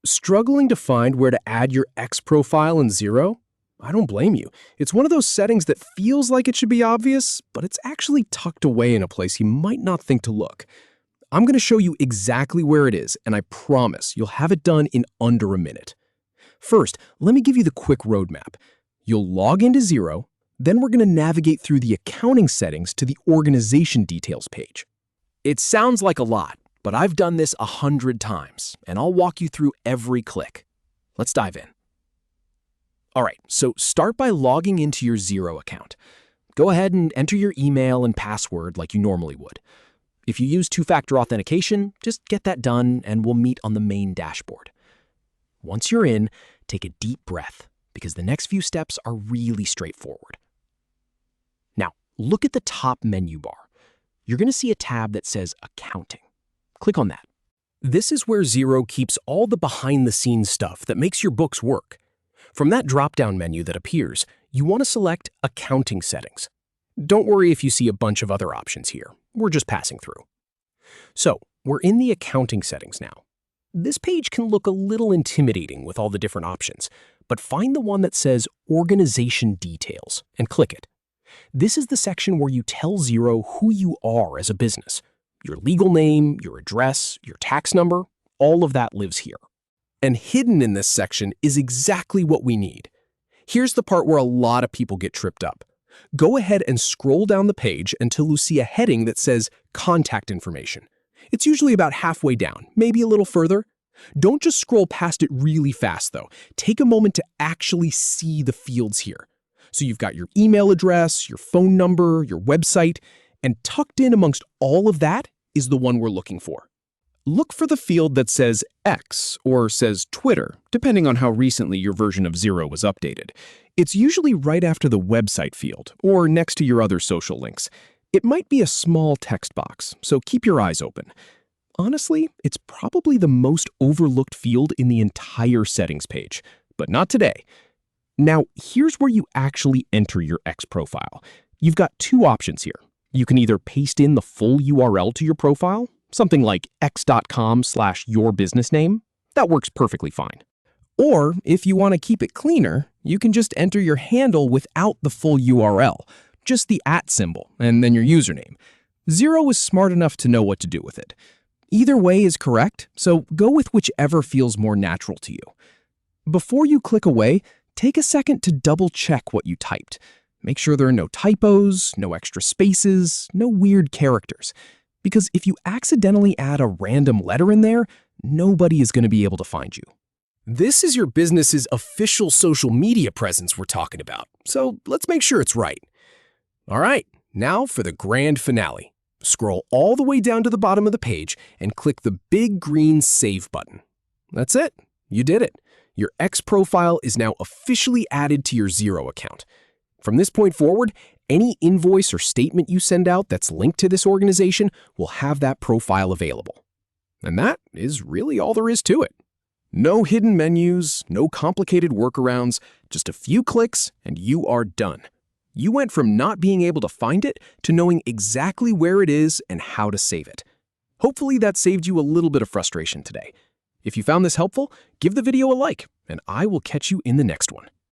Struggling to find where to add your X profile in Xero? I don't blame you. It's one of those settings that feels like it should be obvious, but it's actually tucked away in a place you might not think to look. I'm going to show you exactly where it is, and I promise you'll have it done in under a minute. First, let me give you the quick roadmap. You'll log into Xero, then we're going to navigate through the accounting settings to the organization details page. It sounds like a lot, but I've done this 100 times, and I'll walk you through every click. Let's dive in. All right, so start by logging into your Xero account. Go ahead and enter your email and password like you normally would. If you use two-factor authentication, just get that done and we'll meet on the main dashboard. Once you're in, take a deep breath because the next few steps are really straightforward. Now, look at the top menu bar. You're going to see a tab that says Accounting. Click on that. This is where Xero keeps all the behind-the-scenes stuff that makes your books work. From that drop-down menu that appears, you want to select Accounting Settings. Don't worry if you see a bunch of other options here. We're just passing through. So, we're in the Accounting Settings now. This page can look a little intimidating with all the different options, but find the one that says Organization Details and click it. This is the section where you tell Xero who you are as a business. Your legal name, your address, your tax number, all of that lives here. And hidden in this section is exactly what we need. Here's the part where a lot of people get tripped up. Go ahead and scroll down the page until you see a heading that says Contact Information. It's usually about halfway down, maybe a little further. Don't just scroll past it really fast, though. Take a moment to actually see the fields here. So you've got your email address, your phone number, your website, and tucked in amongst all of that is the one we're looking for. Look for the field that says X or says Twitter, depending on how recently your version of Xero was updated. It's usually right after the website field or next to your other social links. It might be a small text box, so keep your eyes open. Honestly, it's probably the most overlooked field in the entire settings page, but not today. Now, here's where you actually enter your X profile. You've got two options here. You can either paste in the full URL to your profile, something like x.com/yourbusinessname. That works perfectly fine. Or if you want to keep it cleaner, you can just enter your handle without the full URL, just the @ symbol and then your username. Xero is smart enough to know what to do with it. Either way is correct, so go with whichever feels more natural to you. Before you click away, take a second to double check what you typed. Make sure there are no typos, no extra spaces, no weird characters. Because if you accidentally add a random letter in there, nobody is going to be able to find you. This is your business's official social media presence we're talking about, so let's make sure it's right. All right, now for the grand finale. Scroll all the way down to the bottom of the page and click the big green Save button. That's it. You did it. Your X profile is now officially added to your Xero account. From this point forward, any invoice or statement you send out that's linked to this organization will have that profile available. And that is really all there is to it. No hidden menus, no complicated workarounds, just a few clicks and you are done. You went from not being able to find it to knowing exactly where it is and how to save it. Hopefully that saved you a little bit of frustration today. If you found this helpful, give the video a like, and I will catch you in the next one.